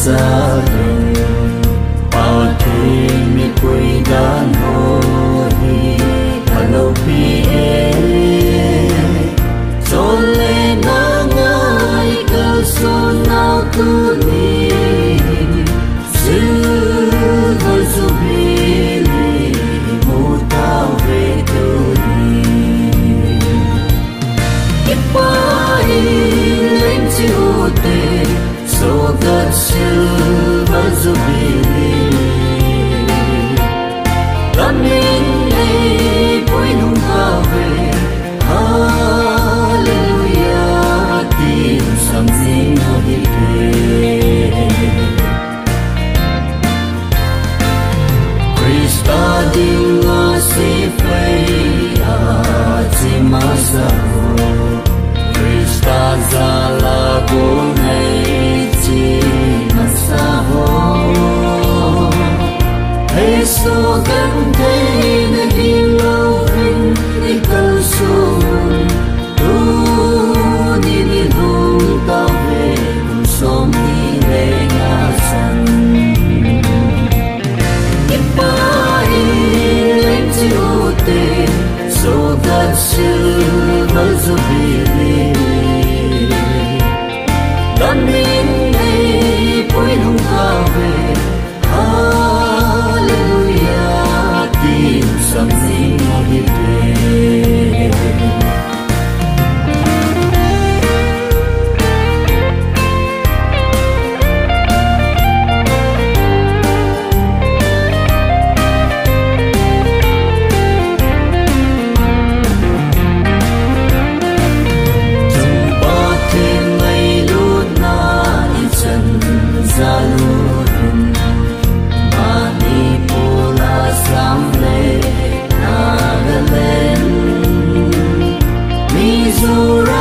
ra đời bao thiên mi quỳ đàn hôi hà lâu pi cho lên nắng ai cơ số nào cứ đi giữ hơi dù bi mù tao về từ đi lên chịu tê số đất sư vẫn dù bi tâm linh này vui nung ta về hallelujah tin sam dinh đi kề Christa ding a si phây a chi ma sa Christa za la buông hay chi mà sa ho hay số gần đây nơi đi lâu vinh đi cầu xuống tu đi đi hùng tao về cùng sống đi về nhà sân nhịp bay lên chiều tê số đất sư vẫn dù bị đón mình đây vui nung ta về hallelujah tin sam dinh đi về Zura